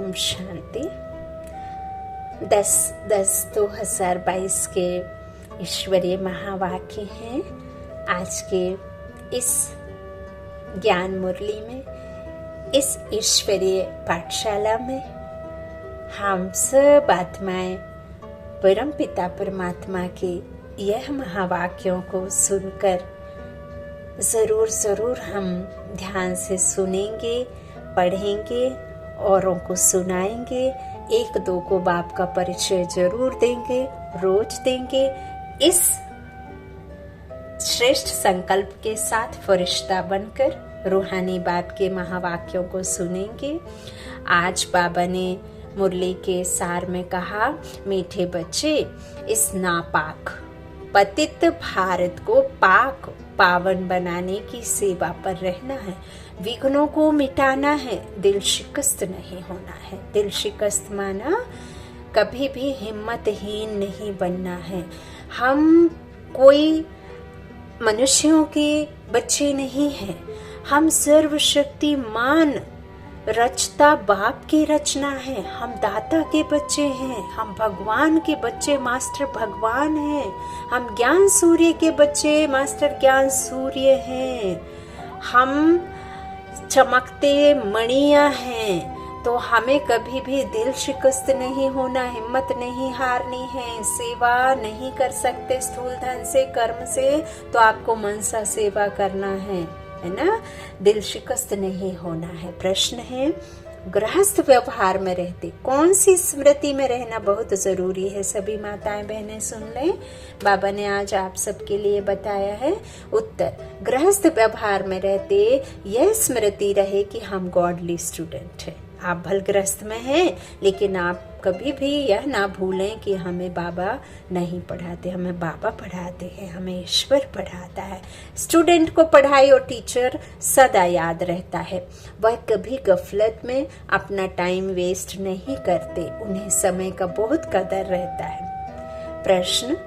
ओम शांति। 10/10/2022 के ईश्वरीय महावाक्य हैं। आज के इस ज्ञान मुरली में, इस ईश्वरीय पाठशाला में हम सब आत्माएं परम पिता परमात्मा के यह महावाक्यों को सुनकर जरूर हम ध्यान से सुनेंगे, पढ़ेंगे, औरों को सुनाएंगे, एक दो को बाप का परिचय जरूर देंगे, रोज देंगे। इस श्रेष्ठ संकल्प के साथ फरिश्ता बनकर रूहानी बाप के महावाक्यों को सुनेंगे। आज बाबा ने मुरली के सार में कहा, मीठे बच्चे, इस नापाक पतित भारत को पाक पावन बनाने की सेवा पर रहना है, विघ्नों को मिटाना है, दिल शिकस्त नहीं होना है। दिल शिकस्त माना कभी भी हिम्मतहीन नहीं बनना है। हम कोई मनुष्यों के बच्चे नहीं हैं, हम सर्वशक्तिमान रचता बाप की रचना है। हम दाता के बच्चे हैं, हम भगवान के बच्चे, मास्टर भगवान हैं। हम ज्ञान सूर्य के बच्चे, मास्टर ज्ञान सूर्य हैं। हम चमकते मणियां हैं, तो हमें कभी भी दिल शिकस्त नहीं होना, हिम्मत नहीं हारनी है। सेवा नहीं कर सकते स्थूल धन से, कर्म से, तो आपको मनसा सेवा करना है ना। दिल शिकस्त नहीं होना है। प्रश्न है, गृहस्थ व्यवहार में रहते कौन सी स्मृति में रहना बहुत जरूरी है? सभी माताएं बहनें सुन लें, बाबा ने आज आप सबके लिए बताया है उत्तर। गृहस्थ व्यवहार में रहते यह स्मृति रहे कि हम गॉडली स्टूडेंट हैं। आप भलग्रस्त में हैं, लेकिन आप कभी भी यह ना भूलें कि हमें बाबा नहीं पढ़ाते, हमें बाबा पढ़ाते हैं, हमें ईश्वर पढ़ाता है। स्टूडेंट को पढ़ाई और टीचर सदा याद रहता है। वह कभी गफलत में अपना टाइम वेस्ट नहीं करते, उन्हें समय का बहुत कदर रहता है। प्रश्न,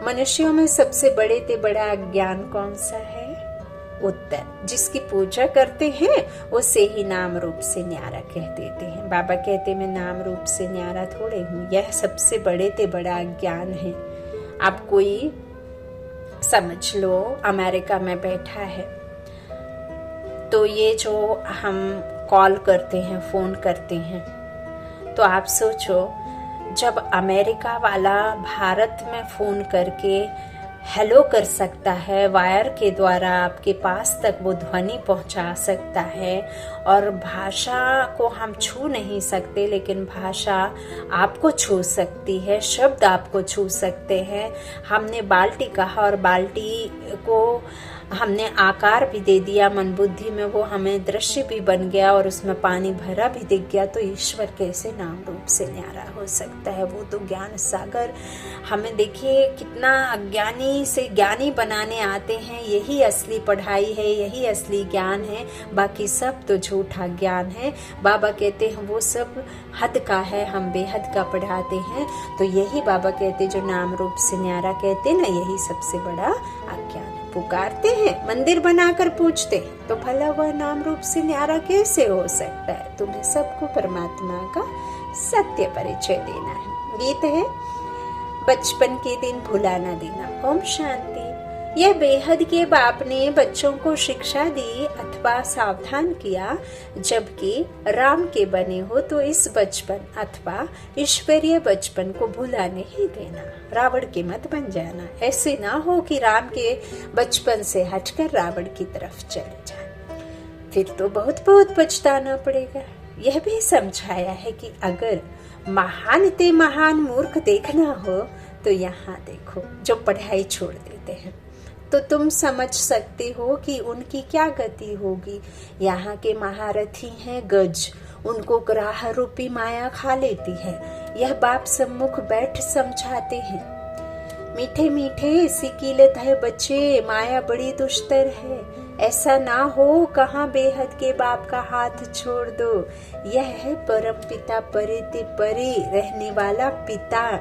मनुष्यों में सबसे बड़े से बड़ा ज्ञान कौन सा है? उत्तर, जिसकी पूजा करते हैं उसे ही नाम रूप से न्यारा कह देते हैं। बाबा कहते मैं नाम रूप से न्यारा थोड़े हूँ, यह सबसे बड़े से बड़ा ज्ञान है। आप कोई समझ लो अमेरिका में बैठा है, तो ये जो हम कॉल करते हैं, फोन करते हैं, तो आप सोचो जब अमेरिका वाला भारत में फोन करके हेलो कर सकता है, वायर के द्वारा आपके पास तक वो ध्वनि पहुंचा सकता है, और भाषा को हम छू नहीं सकते, लेकिन भाषा आपको छू सकती है, शब्द आपको छू सकते हैं। हमने बाल्टी कहा और बाल्टी को हमने आकार भी दे दिया, मन बुद्धि में वो हमें दृश्य भी बन गया और उसमें पानी भरा भी दिख गया। तो ईश्वर कैसे नाम रूप से न्यारा हो सकता है? वो तो ज्ञान सागर। हमें देखिए कितना अज्ञानी से ज्ञानी बनाने आते हैं। यही असली पढ़ाई है, यही असली ज्ञान है, बाकी सब तो झूठा ज्ञान है। बाबा कहते हैं वो सब हद का है, हम बेहद का पढ़ाते हैं। तो यही बाबा कहते जो नाम रूप से न्यारा कहते ना, यही सबसे बड़ा अज्ञान है। पुकारते हैं, मंदिर बनाकर पूछते हैं, तो भला वह नाम रूप से न्यारा कैसे हो सकता है? तुम्हें सबको परमात्मा का सत्य परिचय देना है। गीत है, बचपन के दिन भुला ना देना। ओम शांति। यह बेहद के बाप ने बच्चों को शिक्षा दी अथवा सावधान किया, जबकि राम के बने हो तो इस बचपन अथवा ईश्वरीय बचपन को भुला नहीं देना। रावण के मत बन जाना। ऐसे ना हो कि राम के बचपन से हटकर रावण की तरफ चले जाए, फिर तो बहुत पछताना पड़ेगा। यह भी समझाया है कि अगर महान ते महान मूर्ख देखना हो तो यहाँ देखो, जो पढ़ाई छोड़ देते हैं, तो तुम समझ सकते हो कि उनकी क्या गति होगी। यहाँ के महारथी हैं गज, उनको ग्राह रूपी माया खा लेती है। यह बाप सम्मुख बैठ समझाते हैं, मीठे मीठे सिकीलत है बच्चे, माया बड़ी दुष्टर है। ऐसा ना हो कहाँ बेहद के बाप का हाथ छोड़ दो। यह है परम पिता परे ते परे रहने वाला पिता,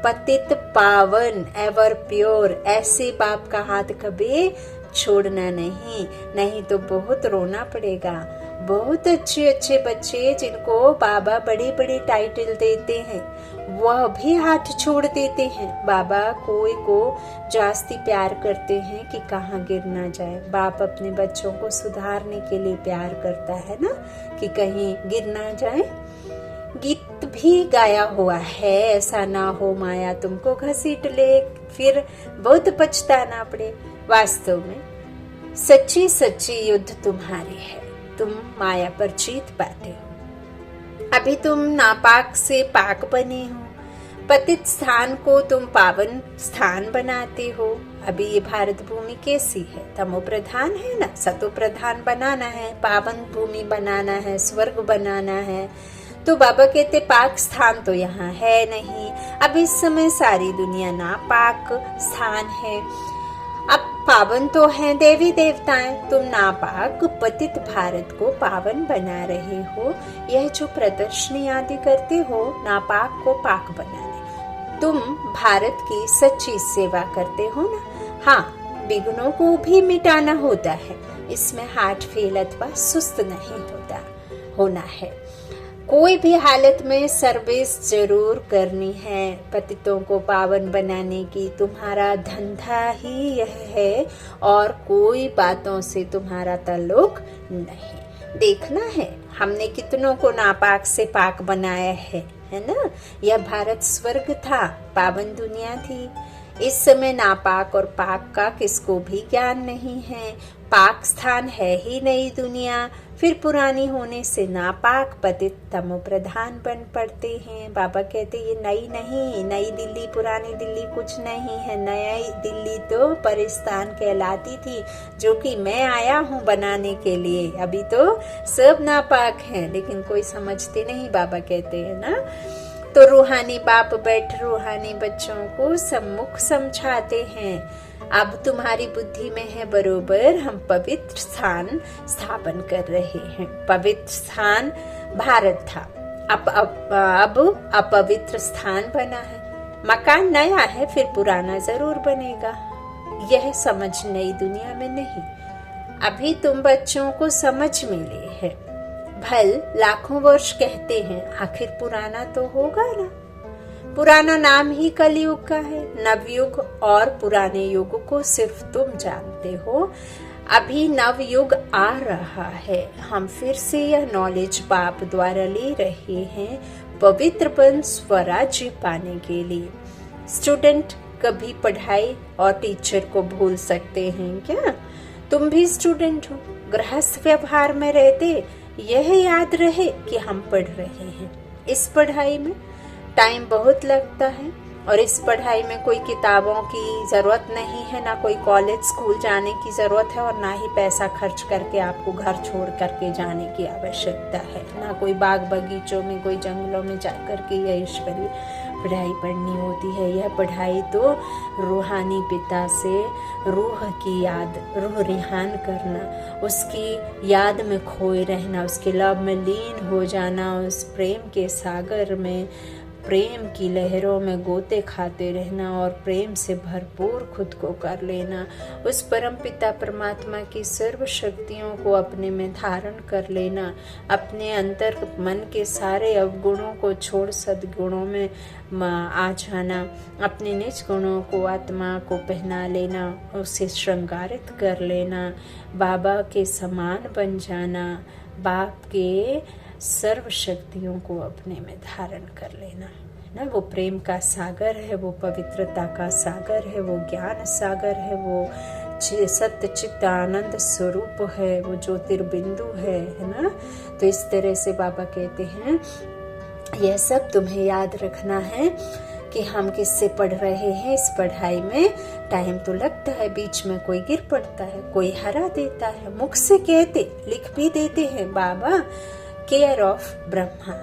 पतित पावन एवर प्योर। ऐसे बाप का हाथ कभी छोड़ना नहीं, नहीं तो बहुत रोना पड़ेगा। बहुत अच्छे अच्छे बच्चे जिनको बाबा बड़े बड़े टाइटल देते हैं वह भी हाथ छोड़ देते हैं। बाबा कोई को जास्ती प्यार करते हैं कि कहाँ गिर ना जाए। बाप अपने बच्चों को सुधारने के लिए प्यार करता है ना, कि कहीं गिर ना जाए। गीत भी गाया हुआ है, ऐसा ना हो माया तुमको घसीट ले, फिर बहुत पछताना पड़े। वास्तव में सच्ची सच्ची युद्ध तुम्हारी है, तुम माया पर जीत पाते हो। अभी तुम नापाक से पाक बने हो, पतित स्थान को तुम पावन स्थान बनाते हो। अभी ये भारत भूमि कैसी है? तमो प्रधान है ना, सतो प्रधान बनाना है, पावन भूमि बनाना है, स्वर्ग बनाना है। तो बाबा कहते पाक स्थान तो यहाँ है नहीं। अब इस समय सारी दुनिया नापाक स्थान है। अब पावन तो है देवी देवताएं, तुम नापाक पतित भारत को पावन बना रहे हो। यह जो प्रदर्शनी आदि करते हो नापाक को पाक बनाने, तुम भारत की सच्ची सेवा करते हो ना। हाँ, विघ्नों को भी मिटाना होता है, इसमें हार्ट फेल अथवा सुस्त नहीं होना है। कोई भी हालत में सर्विस जरूर करनी है, पतितों को पावन बनाने की तुम्हारा धंधा ही यह है, और कोई बातों से तुम्हारा ताल्लुक नहीं। देखना है हमने कितनों को नापाक से पाक बनाया है ना। यह भारत स्वर्ग था, पावन दुनिया थी। इस समय नापाक और पाक का किसको भी ज्ञान नहीं है। पाक स्थान है ही नई दुनिया, फिर पुरानी होने से नापाक पतित तमो प्रधान बन पड़ते हैं। बाबा कहते ये नई नहीं, नई दिल्ली पुरानी दिल्ली कुछ नहीं है। नई दिल्ली तो परिस्तान कहलाती थी, जो कि मैं आया हूँ बनाने के लिए। अभी तो सब नापाक हैं, लेकिन कोई समझते नहीं, बाबा कहते हैं ना। तो रूहानी बाप बैठ रूहानी बच्चों को सम्मुख समझाते हैं। अब तुम्हारी बुद्धि में है बरोबर, हम पवित्र स्थान स्थापन कर रहे हैं। पवित्र स्थान भारत था, अब अपवित्र स्थान बना है। मकान नया है, फिर पुराना जरूर बनेगा। यह समझ नई दुनिया में नहीं, अभी तुम बच्चों को समझ मिले है। भल लाखों वर्ष कहते हैं, आखिर पुराना तो होगा ना। पुराना नाम ही कलयुग का है। नवयुग और पुराने युग को सिर्फ तुम जानते हो। अभी नव युग आ रहा है, हम फिर से यह नॉलेज बाप द्वारा ले रहे हैं, पवित्र बन स्वराज्य पाने के लिए। स्टूडेंट कभी पढ़ाई और टीचर को भूल सकते हैं क्या? तुम भी स्टूडेंट हो, गृहस्थ व्यवहार में रहते यह याद रहे कि हम पढ़ रहे हैं। इस पढ़ाई में टाइम बहुत लगता है, और इस पढ़ाई में कोई किताबों की जरूरत नहीं है, ना कोई कॉलेज स्कूल जाने की जरूरत है, और ना ही पैसा खर्च करके आपको घर छोड़ करके जाने की आवश्यकता है, ना कोई बाग बगीचों में कोई जंगलों में जाकर के यह ईश्वरीय पढ़ाई पढ़नी होती है। यह पढ़ाई तो रूहानी पिता से रूह की याद, रूह रिहान करना, उसकी याद में खोए रहना, उसके लव में लीन हो जाना, उस प्रेम के सागर में, प्रेम की लहरों में गोते खाते रहना, और प्रेम से भरपूर खुद को कर लेना। उस परम पिता परमात्मा की सर्व शक्तियों को अपने में धारण कर लेना, अपने अंतर मन के सारे अवगुणों को छोड़ सद्गुणों में आ जाना, अपने निज गुणों को आत्मा को पहना लेना, उसे श्रृंगारित कर लेना, बाबा के समान बन जाना, बाप के सर्व शक्तियों को अपने में धारण कर लेना ना। वो प्रेम का सागर है, वो पवित्रता का सागर है, वो ज्ञान सागर है, वो सत्य चित्त आनंद स्वरूप है, वो ज्योतिर्बिंदु है ना। तो इस तरह से बाबा कहते हैं यह सब तुम्हें याद रखना है कि हम किससे पढ़ रहे हैं। इस पढ़ाई में टाइम तो लगता है, बीच में कोई गिर पड़ता है, कोई हरा देता है, मुख से कहते लिख भी देते हैं बाबा केयर ऑफ ब्रह्मा।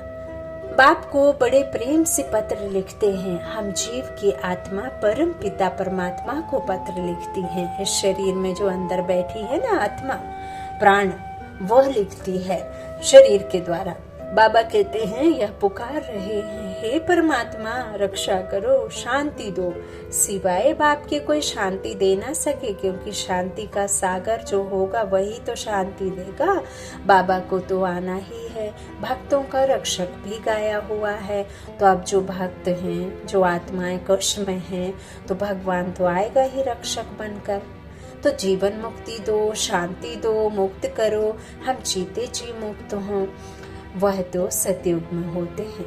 बाप को बड़े प्रेम से पत्र लिखते हैं। हम जीव की आत्मा परम पिता परमात्मा को पत्र लिखती हैं। इस शरीर में जो अंदर बैठी है ना आत्मा प्राण, वह लिखती है शरीर के द्वारा। बाबा कहते हैं यह पुकार रहे हैं, हे परमात्मा रक्षा करो, शांति दो। सिवाय बाप के कोई शांति दे ना सके, क्योंकि शांति का सागर जो होगा वही तो शांति देगा। बाबा को तो आना ही है। भक्तों का रक्षक भी गाया हुआ है। तो अब जो भक्त हैं, जो आत्माएं कष्ट में हैं, तो भगवान तो आएगा ही रक्षक बनकर। तो जीवन मुक्ति दो, शांति दो, मुक्त करो। हम जीते जी मुक्त हों, वह तो सतयुग में होते हैं।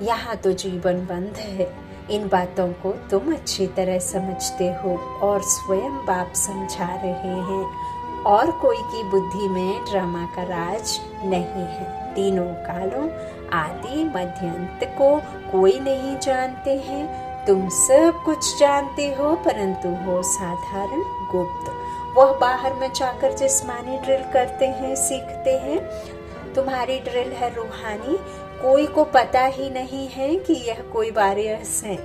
यहाँ तो जीवन बंद है। इन बातों को तुम अच्छी तरह समझते हो और स्वयं बाप समझा रहे हैं। और कोई की बुद्धि में ड्रामा का राज नहीं है। तीनों कालों, आदि मध्य अंत को कोई नहीं जानते हैं। तुम सब कुछ जानते हो, परंतु हो साधारण गुप्त। वह बाहर में जाकर जिस्मानी ड्रिल करते हैं, सीखते हैं। तुम्हारी ड्रिल है रूहानी। कोई को पता ही नहीं है कि यह कोई वॉरियर्स हैं,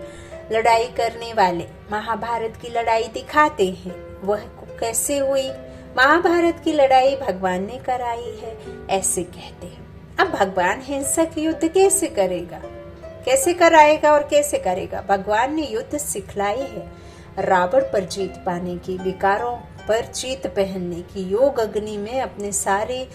लड़ाई करने वाले। महाभारत की लड़ाई दिखाते हैं, वह कैसे हुई? महाभारत की लड़ाई भगवान ने कराई है, ऐसे कहते हैं। अब भगवान हिंसक युद्ध कैसे करेगा, कैसे कराएगा और कैसे करेगा? भगवान ने युद्ध सिखलाई है। रावण पर जीत पाने की, विकारों पर जीत पहनने की, योग अग्नि में अपने सारे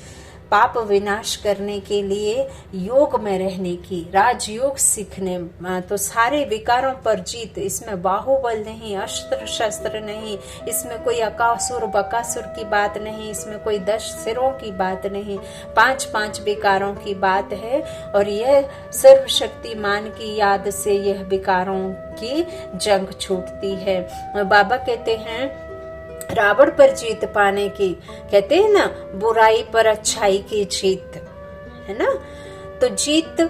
पाप विनाश करने के लिए योग में रहने की, राजयोग सीखने, तो सारे विकारों पर जीत। इसमें बाहुबल नहीं, अस्त्र शस्त्र नहीं, इसमें कोई अकासुर बकासुर की बात नहीं, इसमें कोई 10 सिरों की बात नहीं, 5-5 विकारों की बात है। और यह सर्वशक्तिमान की याद से यह विकारों की जंग छूटती है। बाबा कहते हैं रावण पर जीत पाने की, कहते हैं ना बुराई पर अच्छाई की जीत, है ना। तो जीत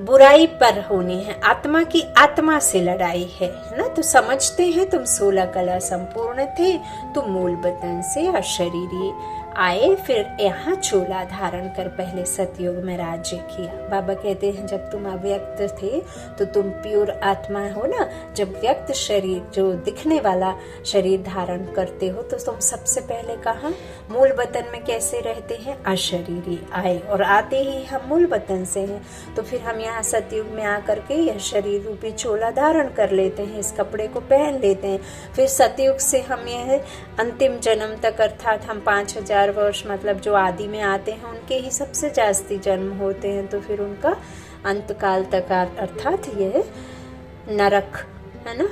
बुराई पर होनी है, आत्मा की आत्मा से लड़ाई है ना। तो समझते हैं तुम 16 कला संपूर्ण थे, तुम मूल वतन से अशरीरी आए, फिर यहाँ चोला धारण कर पहले सतयुग में राज्य किया। बाबा कहते हैं जब तुम अव्यक्त थे तो तुम प्योर आत्मा हो ना। जब व्यक्त शरीर, जो दिखने वाला शरीर धारण करते हो, तो तुम सबसे पहले कहाँ मूल वतन में कैसे रहते हैं? अशरीरी आए, और आते ही हम मूल वतन से हैं। तो फिर हम यहाँ सतयुग में आकर के यह शरीर रूपी चोला धारण कर लेते हैं, इस कपड़े को पहन लेते हैं। फिर सतयुग से हम यह अंतिम जन्म तक, अर्थात हम 5000 वर्ष, मतलब जो आदि में आते हैं उनके ही सबसे जास्ती जन्म होते हैं। तो फिर उनका अंत काल तक, अर्थात यह नरक है ना,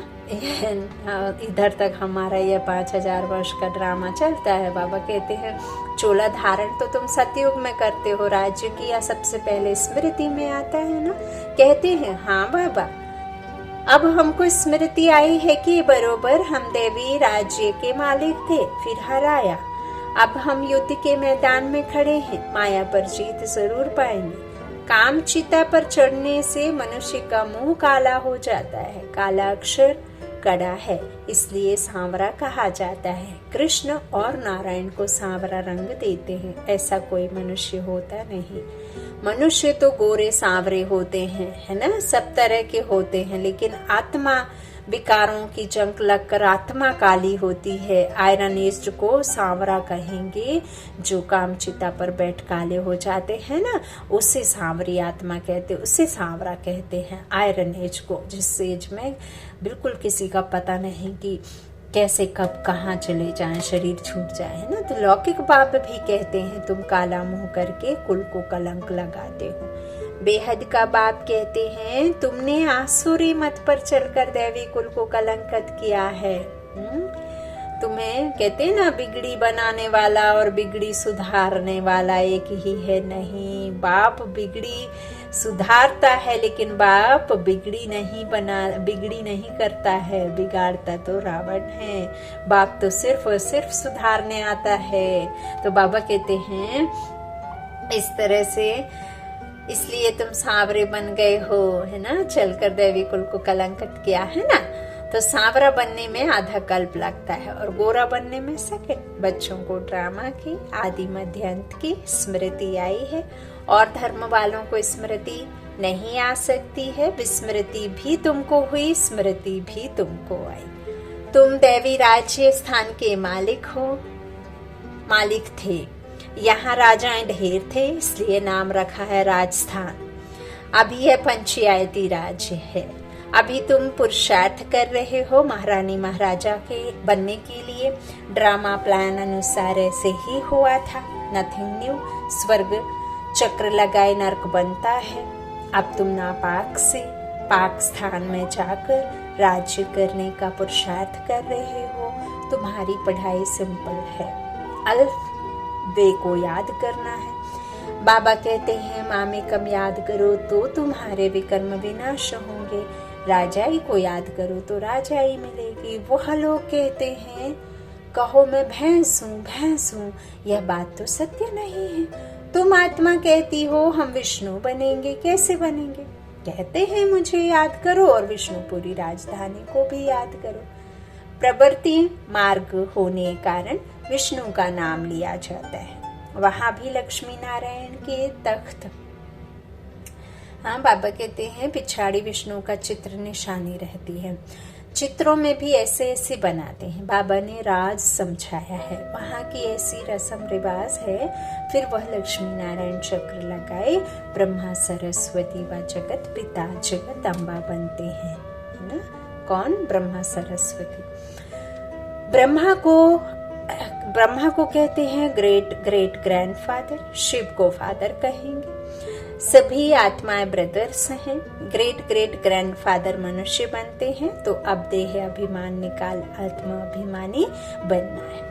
इधर तक हमारा यह 5000 वर्ष का ड्रामा चलता है। बाबा कहते हैं चोला धारण तो तुम सतयुग में करते हो, राज्य किया सबसे पहले स्मृति में आता है ना। कहते हैं हाँ बाबा, अब हमको स्मृति आई है कि बरोबर हम देवी राज्य के मालिक थे, फिर हराया। अब हम युद्ध के मैदान में खड़े हैं, माया पर जीत जरूर पाएंगे। काम चिता पर चढ़ने से मनुष्य का मुंह काला हो जाता है। काला अक्षर कड़ा है, इसलिए सांवरा कहा जाता है। कृष्ण और नारायण को सांवरा रंग देते हैं, ऐसा कोई मनुष्य होता नहीं। मनुष्य तो गोरे सांवरे होते हैं, है ना, सब तरह के होते हैं, लेकिन आत्मा विकारों की जंग लगकर आत्मा काली होती है। आयरन एज को सांवरा कहेंगे, जो काम चिता पर बैठ काले हो जाते हैं ना, उसे सांवरी आत्मा कहते, उसे सांवरा कहते हैं। आयरन एज को, जिस एज में बिल्कुल किसी का पता नहीं कि कैसे कब कहाँ चले जाएं, शरीर छूट जाए, है ना। तो लौकिक बाप भी कहते हैं तुम काला मुंह करके कुल को कलंक लगाते हो। बेहद का बाप कहते हैं तुमने आसुरी मत पर चलकर दैवी कुल को कलंकित किया है। तुम्हें कहते हैं ना, बिगड़ी बनाने वाला और बिगड़ी सुधारने वाला एक ही है। नहीं, बाप बिगड़ी सुधारता है, लेकिन बाप बिगड़ी नहीं करता है, बिगाड़ता तो रावण है। बाप तो सिर्फ और सिर्फ सुधारने आता है। तो बाबा कहते हैं इस तरह से, इसलिए तुम सांवरे बन गए हो, है ना, चलकर दैवी कुल को कलंकित किया है ना। तो सांवरा बनने में आधा कल्प लगता है और गोरा बनने में सेकंड। बच्चों को ड्रामा की आदि मध्य अंत की स्मृति आई है, और धर्म वालों को स्मृति नहीं आ सकती है। विस्मृति भी तुमको हुई, स्मृति भी तुमको आई। तुम दैवी राज्य स्थान के मालिक हो, मालिक थे। यहाँ राजाएं ढेर थे, इसलिए नाम रखा है राजस्थान। अभी यह पंचायती राज्य है। अभी तुम पुरुषार्थ कर रहे हो महारानी महाराजा के बनने के लिए। ड्रामा प्लान अनुसार ऐसे ही हुआ था। Nothing new. स्वर्ग चक्र लगाए नर्क बनता है। अब तुम नापाक से पाक स्थान में जाकर राज्य करने का पुरुषार्थ कर रहे हो। तुम्हारी पढ़ाई सिंपल है, अल्फ बे को याद करना है। बाबा कहते हैं मामे कम याद करो तो तुम्हारे विकर्म विनाश होंगे। राजाई को याद करो तो राजाई मिलेगी। वह लोग कहते हैं कहो मैं भैंस हूँ, यह बात तो सत्य नहीं है। तुम आत्मा कहती हो हम विष्णु बनेंगे, कैसे बनेंगे? कहते हैं मुझे याद करो और विष्णुपुरी राजधानी को भी याद करो। प्रवृत्ति मार्ग होने के कारण विष्णु का नाम लिया जाता है। वहां भी लक्ष्मी नारायण के तख्त। हाँ, बाबा कहते हैं पिछाड़ी विष्णु का चित्र निशानी रहती है। चित्रों में भी ऐसे ऐसे बनाते हैं। बाबा ने राज समझाया है, वहाँ की ऐसी रस्म रिवाज है। फिर वह लक्ष्मी नारायण चक्र लगाए ब्रह्मा सरस्वती व जगत पिता जगत अम्बा बनते हैं, है ना? कौन? ब्रह्मा सरस्वती। ब्रह्मा को कहते हैं ग्रेट ग्रेट ग्रैंडफादर, शिव को फादर कहेंगे। सभी आत्माएं ब्रदर्स हैं। ग्रेट ग्रेट ग्रैंडफादर मनुष्य बनते हैं, तो अब देह अभिमान निकाल आत्मा अभिमानी बनना है।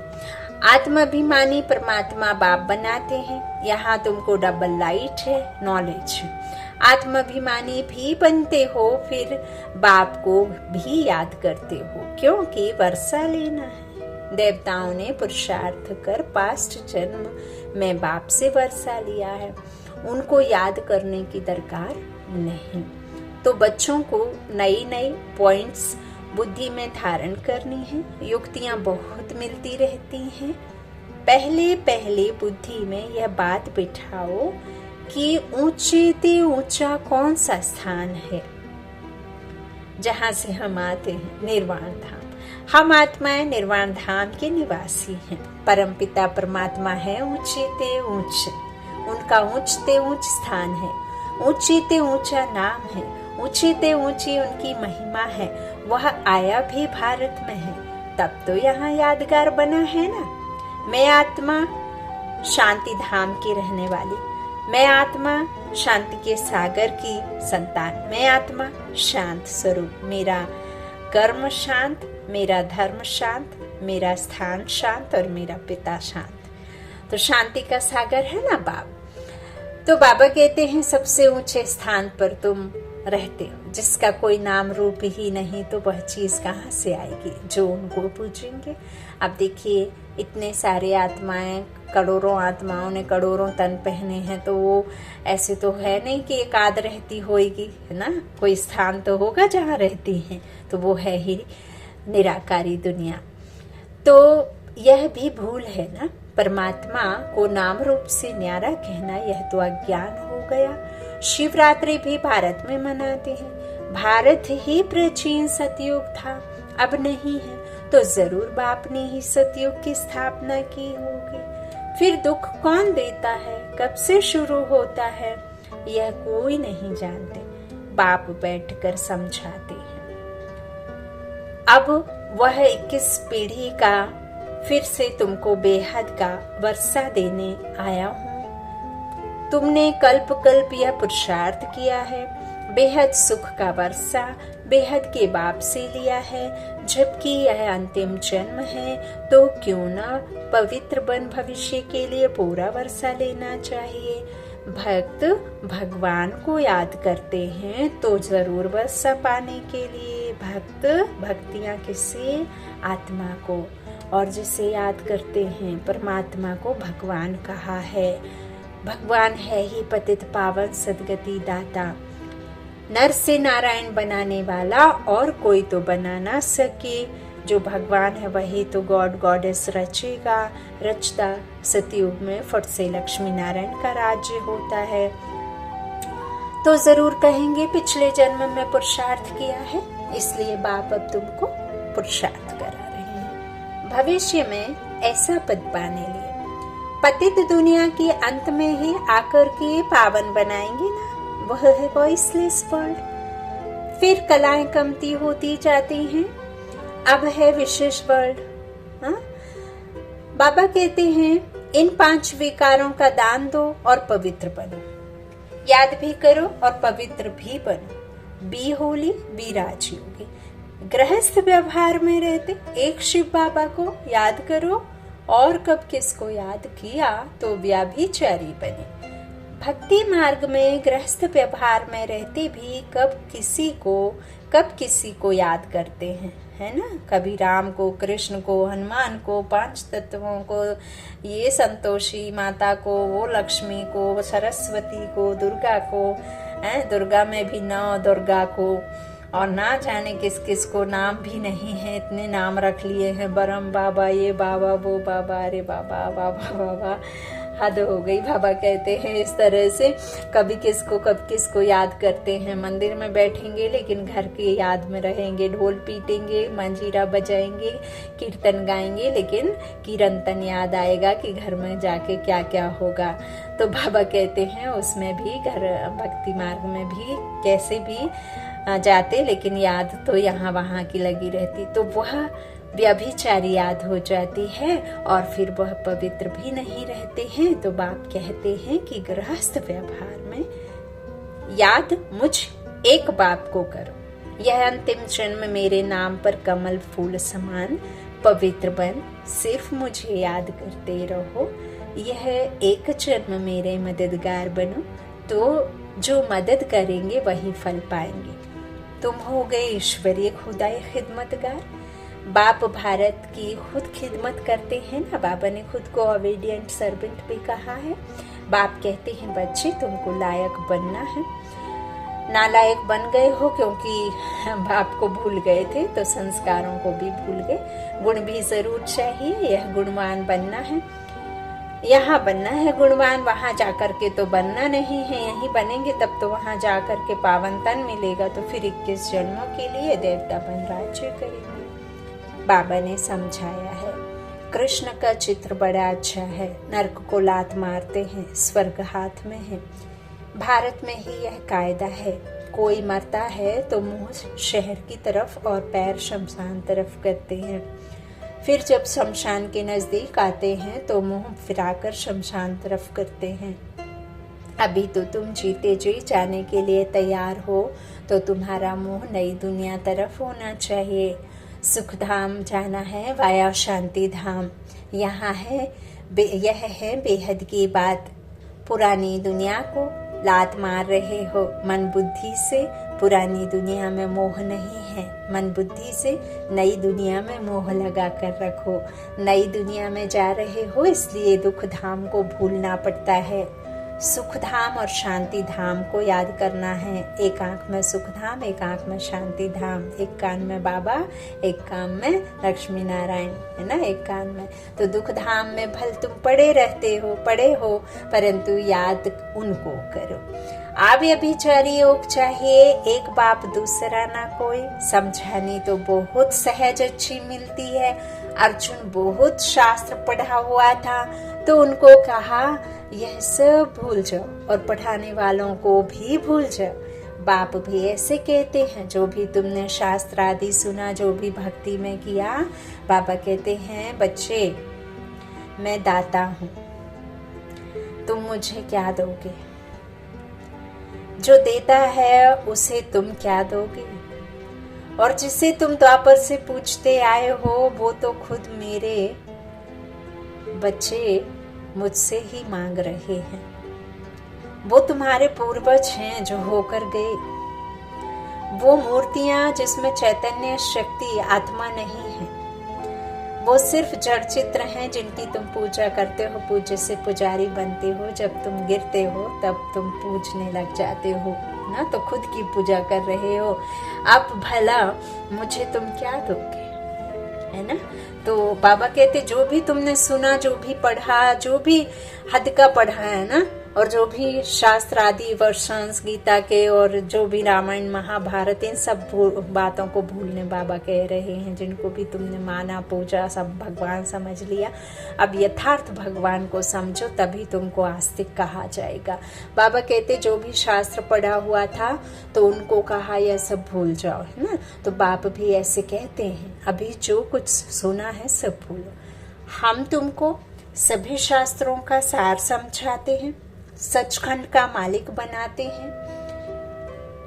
आत्मा अभिमानी परमात्मा बाप बनाते हैं। यहाँ तुमको डबल लाइट है, नॉलेज। आत्मा अभिमानी भी बनते हो, फिर बाप को भी याद करते हो, क्योंकि वर्षा लेना है। देवताओं ने पुरुषार्थ कर पास्ट जन्म में बाप से वर्षा लिया है, उनको याद करने की दरकार नहीं। तो बच्चों को नई नई पॉइंट्स बुद्धि में धारण करनी है। युक्तियां बहुत मिलती रहती हैं। पहले पहले बुद्धि में यह बात बिठाओ कि ऊंचे से ऊंचा कौन सा स्थान है जहां से हम आते हैं? निर्वाण धाम। हम आत्माएं निर्वाण धाम के निवासी हैं। परमपिता परमात्मा है ऊंचे ते ऊंच, उनका ऊंचते ऊंच स्थान है, ऊंचे ते ऊंचा नाम है, ऊंचे ते ऊंची उनकी महिमा है। वह आया भी भारत में है, तब तो यहाँ यादगार बना है ना। मैं आत्मा शांति धाम की रहने वाली, मैं आत्मा शांति के सागर की संतान, मैं आत्मा शांत स्वरूप। मेरा कर्म शांत, मेरा धर्म शांत, मेरा स्थान शांत और मेरा पिता शांत। तो शांति का सागर है ना बाप। तो बाबा कहते हैं सबसे ऊंचे स्थान पर तुम रहते हो, जिसका कोई नाम रूप ही नहीं, तो वह चीज कहाँ से आएगी जो उनको पूजेंगे। अब देखिए इतने सारे आत्माएं, करोड़ों आत्माओं ने करोड़ों तन पहने हैं, तो वो ऐसे तो है नहीं कि एक आध रहती होगी, है ना। कोई स्थान तो होगा जहाँ रहती हैं, तो वो है ही निराकारी दुनिया। तो यह भी भूल है ना। परमात्मा को नाम रूप से न्यारा कहना, यह तो अज्ञान हो गया। शिवरात्रि भी भारत में मनाते हैं। भारत ही प्राचीन सतयुग था, अब नहीं है, तो जरूर बाप ने ही सतयुग की स्थापना की होगी। फिर दुख कौन देता है, कब से शुरू होता है, यह कोई नहीं जानते। बाप बैठकर समझाते हैं। अब वह 21 पीढ़ी का फिर से तुमको बेहद का वर्षा देने आया हूँ। तुमने कल्प कल्प यह पुरुषार्थ किया है, बेहद सुख का वर्षा बेहद के बाप से लिया है। जबकि यह अंतिम जन्म है, तो क्यों ना पवित्र बन भविष्य के लिए पूरा वर्षा लेना चाहिए। भक्त भगवान को याद करते हैं तो जरूर वर्षा पाने के लिए। भक्त भक्तियाँ किसे? आत्मा को। और जिसे याद करते हैं परमात्मा को भगवान कहा है। भगवान है ही पतित पावन सदगति दाता। नर से नारायण बनाने वाला और कोई तो बना ना सके। जो भगवान है वही तो गॉड गॉडेस रचेगा। रचता सतयुग में फट से लक्ष्मी नारायण का राज्य होता है। तो जरूर कहेंगे पिछले जन्म में पुरुषार्थ किया है, इसलिए बाप अब तुमको पुरुषार्थ करा रहे हैं। भविष्य में ऐसा पद पाने लिए पतित दुनिया के अंत में ही आकर के पावन बनाएंगे ना, वह है वॉइसलेस वर्ल्ड। फिर कलाएं कमती होती जाती हैं, अब है विशेष वर्ल्ड। बाबा कहते हैं इन 5 विकारों का दान दो और पवित्र बनो, याद भी करो और पवित्र भी बनो। Be holy be rajyogi. गृहस्थ व्यवहार में रहते एक शिव बाबा को याद करो, और कब किसको याद किया तो व्यभिचारी बने। भक्ति मार्ग में गृहस्थ व्यवहार में रहते भी कब किसी को याद करते हैं, है ना। कभी राम को, कृष्ण को, हनुमान को, 5 तत्वों को, ये संतोषी माता को, वो लक्ष्मी को, सरस्वती को, दुर्गा को, दुर्गा में भी 9 दुर्गा को, और ना जाने किस किस को नाम भी नहीं है, इतने नाम रख लिए हैं, बरम बाबा, ये बाबा, वो बाबा, अरे बाबा बाबा बाबा, हद हो गई। बाबा कहते हैं इस तरह से कब किसको याद करते हैं। मंदिर में बैठेंगे लेकिन घर की याद में रहेंगे, ढोल पीटेंगे, मंजीरा बजाएंगे, कीर्तन गाएंगे, लेकिन कीर्तन याद आएगा कि घर में जाके क्या क्या होगा। तो बाबा कहते हैं उसमें भी, घर भक्ति मार्ग में भी कैसे भी जाते, लेकिन याद तो यहाँ वहाँ की लगी रहती, तो वह व्यभिचारी याद हो जाती है और फिर वह पवित्र भी नहीं रहते हैं। तो बाप कहते हैं कि गृहस्थ व्यवहार में याद मुझ एक बाप को करो, यह अंतिम जन्म मेरे नाम पर कमल फूल समान पवित्र बन सिर्फ मुझे याद करते रहो। यह एक जन्म मेरे मददगार बनो, तो जो मदद करेंगे वही फल पाएंगे। तुम हो गए ईश्वरीय खुदाई खिदमतगार। बाप भारत की खुद खिदमत करते हैं ना, बाबा ने खुद को ओबीडिएंट सर्वेंट भी कहा है। बाप कहते हैं बच्चे तुमको लायक बनना है, नालायक बन गए हो क्योंकि बाप को भूल गए थे, तो संस्कारों को भी भूल गए। गुण भी जरूर चाहिए, यह गुणवान बनना है, यहाँ बनना है गुणवान, वहां जाकर के तो बनना नहीं है। यहीं बनेंगे तब तो वहां जाकर के पावन तन मिलेगा, तो फिर 21 जन्मों के लिए देवता बन राज्य करेंगे। बाबा ने समझाया है कृष्ण का चित्र बड़ा अच्छा है, नरक को लात मारते हैं, स्वर्ग हाथ में है। भारत में ही यह कायदा है, कोई मरता है तो मुंह शहर की तरफ और पैर शमशान तरफ करते हैं, फिर जब शमशान के नजदीक आते हैं तो मुंह फिराकर शमशान तरफ करते हैं। अभी तो तुम जीते जी जाने के लिए तैयार हो, तो तुम्हारा मुंह नई दुनिया तरफ होना चाहिए। सुख धाम जाना है वाया शांति धाम, यहाँ है यह है बेहद की बात। पुरानी दुनिया को लात मार रहे हो मन बुद्धि से, पुरानी दुनिया में मोह नहीं है, मन बुद्धि से नई दुनिया में मोह लगा कर रखो। नई दुनिया में जा रहे हो इसलिए दुख धाम को भूलना पड़ता है, सुख धाम और शांति धाम को याद करना है। एक आंख में सुख धाम, एक आंख में शांति धाम, एक कान में बाबा, एक कान में लक्ष्मी नारायण, है ना, एक कान में। तो दुख धाम में भल तुम पड़े हो परंतु याद उनको करो। व्यभिचारी योग चाहिए, एक बाप दूसरा ना कोई। समझानी तो बहुत सहज अच्छी मिलती है। अर्जुन बहुत शास्त्र पढ़ा हुआ था, तो उनको कहा यह सब भूल जाओ और पढ़ाने वालों को भी भूल जाओ। बाप भी ऐसे कहते हैं, जो भी तुमने शास्त्र आदि सुना, जो भी भक्ति में किया, बाबा कहते हैं बच्चे मैं दाता हूँ, तुम मुझे क्या दोगे? जो देता है उसे तुम क्या दोगे? और जिसे तुम द्वापर से पूछते आए हो वो तो खुद मेरे बच्चे मुझसे ही मांग रहे हैं। वो तुम्हारे पूर्वज हैं जो होकर गए। वो मूर्तियां जिसमें चैतन्य शक्ति आत्मा नहीं है, वो सिर्फ जड़ चित्र हैं जिनकी तुम पूजा करते हो, पूज्य से पुजारी बनते हो। जब तुम गिरते हो तब तुम पूजने लग जाते हो ना, तो खुद की पूजा कर रहे हो। अब भला मुझे तुम क्या दोगे, है ना। तो बाबा कहते जो भी तुमने सुना, जो भी पढ़ा, जो भी हद का पढ़ा है ना, और जो भी शास्त्र आदि वर्षांश गीता के और जो भी रामायण महाभारत, इन सब बातों को भूलने बाबा कह रहे हैं। जिनको भी तुमने माना पूजा सब भगवान समझ लिया, अब यथार्थ भगवान को समझो, तभी तुमको आस्तिक कहा जाएगा। बाबा कहते जो भी शास्त्र पढ़ा हुआ था तो उनको कहा यह सब भूल जाओ, है ना। तो बाप भी ऐसे कहते हैं, अभी जो कुछ सुना है सब भूलो। हम तुमको सभी शास्त्रों का सार समझाते हैं, सचखंड का मालिक बनाते हैं,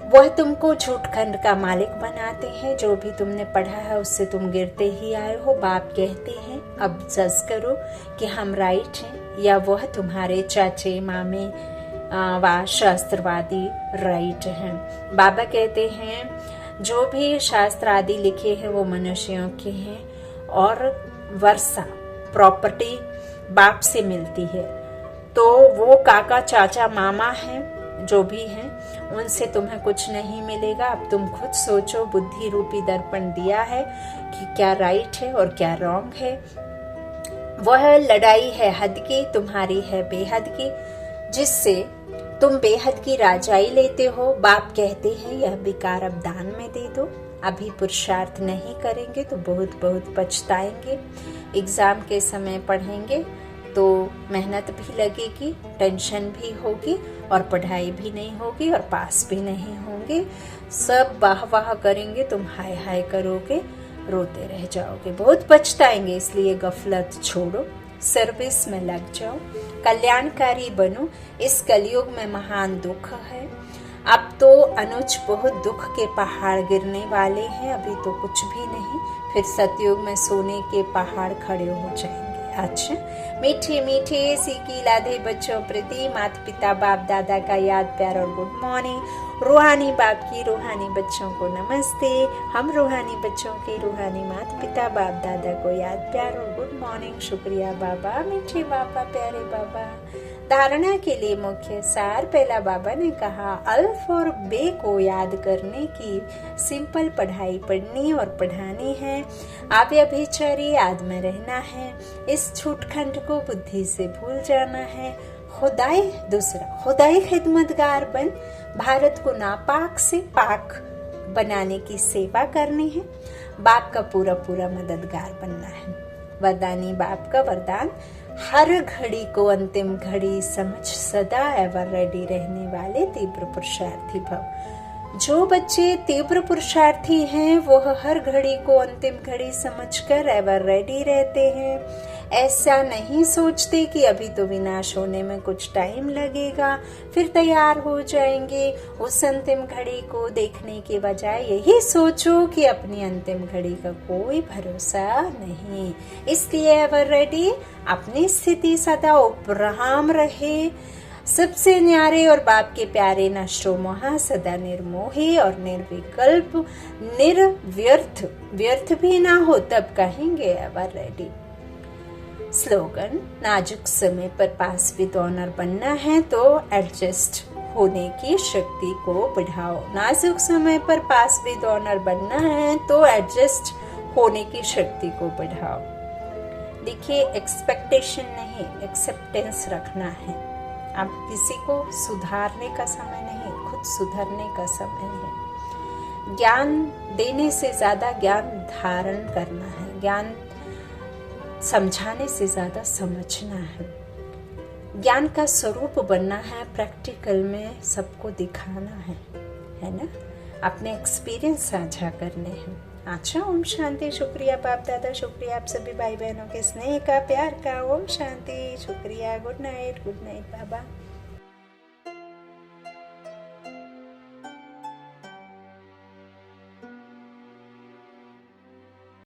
वह तुमको झूठखंड का मालिक बनाते हैं। जो भी तुमने पढ़ा है उससे तुम गिरते ही आए हो। बाप कहते हैं अब जज करो कि हम राइट हैं या वह तुम्हारे चाचे मामे व शास्त्रवादी राइट हैं। बाबा कहते हैं जो भी शास्त्र आदि लिखे हैं वो मनुष्यों के हैं, और वर्षा प्रॉपर्टी बाप से मिलती है, तो वो काका चाचा मामा हैं जो भी हैं, उनसे तुम्हें कुछ नहीं मिलेगा। अब तुम खुद सोचो, बुद्धि रूपी दर्पण दिया है कि क्या राइट है और क्या रॉन्ग है। वह लड़ाई है हद की, तुम्हारी है बेहद की, जिससे तुम बेहद की राजाई लेते हो। बाप कहते हैं यह विकार अब दान में दे दो। अभी पुरुषार्थ नहीं करेंगे तो बहुत बहुत पछताएंगे। एग्जाम के समय पढ़ेंगे तो मेहनत भी लगेगी, टेंशन भी होगी, और पढ़ाई भी नहीं होगी और पास भी नहीं होंगे। सब वाह वाह करेंगे, तुम हाय हाय करोगे, रोते रह जाओगे, बहुत पछताएंगे। इसलिए गफलत छोड़ो, सर्विस में लग जाओ, कल्याणकारी बनो। इस कलयुग में महान दुख है। अब तो अनुज बहुत दुख के पहाड़ गिरने वाले हैं, अभी तो कुछ भी नहीं, फिर सतयुग में सोने के पहाड़ खड़े हो जाएंगे। अच्छा, मीठे मीठे सीखी लाधे बच्चों प्रति माता पिता बाप दादा का याद प्यार और गुड मॉर्निंग। रूहानी बाप की रूहानी बच्चों को नमस्ते। हम रूहानी बच्चों के रूहानी माता पिता बाप दादा को याद प्यार और गुड मॉर्निंग। शुक्रिया बाबा, मीठे बाबा, प्यारे बाबा। धारणा के लिए मुख्य सार, पहला बाबा ने कहा अल्फ और बे को याद करने की सिंपल पढ़ाई पढ़नी और पढ़ानी है। आव्य अभिचारी याद में रहना है। इस छूटखंड को बुद्धि से भूल जाना है। खुदाई, दूसरा खुदाई खिदमतगार बन भारत को नापाक से पाक बनाने की सेवा करनी है। बाप का पूरा पूरा मददगार बनना है। वरदानी बाप का वरदान, हर घड़ी को अंतिम घड़ी समझ सदा एवर रेडी रहने वाले तीव्र पुरुषार्थी भव। जो बच्चे तीव्र पुरुषार्थी हैं वह हर घड़ी को अंतिम घड़ी समझकर एवर रेडी रहते हैं। ऐसा नहीं सोचते कि अभी तो विनाश होने में कुछ टाइम लगेगा, फिर तैयार हो जाएंगे। उस अंतिम घड़ी को देखने के बजाय यही सोचो कि अपनी अंतिम घड़ी का कोई भरोसा नहीं, इसलिए एवर रेडी अपनी स्थिति सदा उपराम रहे। सबसे न्यारे और बाप के प्यारे नष्टो मोहा सदा निर्मोही और निर्विकल्प निर्व्यर्थ, व्यर्थ भी ना हो तब कहेंगे एवर रेडी। स्लोगन, नाजुक समय पर पास विद ऑनर बनना है तो एडजस्ट होने की शक्ति को बढ़ाओ। नाजुक समय पर पास विद ऑनर बनना है तो एडजस्ट होने की शक्ति को बढ़ाओ। देखिए, एक्सपेक्टेशन नहीं, एक्सेप्टेंस रखना है। अब किसी को सुधारने का समय नहीं, खुद सुधरने का समय है। ज्ञान देने से ज्यादा ज्ञान धारण करना है। ज्ञान समझाने से ज्यादा समझना है। ज्ञान का स्वरूप बनना है, प्रैक्टिकल में सबको दिखाना है ना, अपने एक्सपीरियंस साझा करने हैं। अच्छा, ओम शांति। शुक्रिया बाप दादा, शुक्रिया आप सभी भाई बहनों के स्नेह का, प्यार का। ओम शांति, शुक्रिया। गुड नाइट बाबा।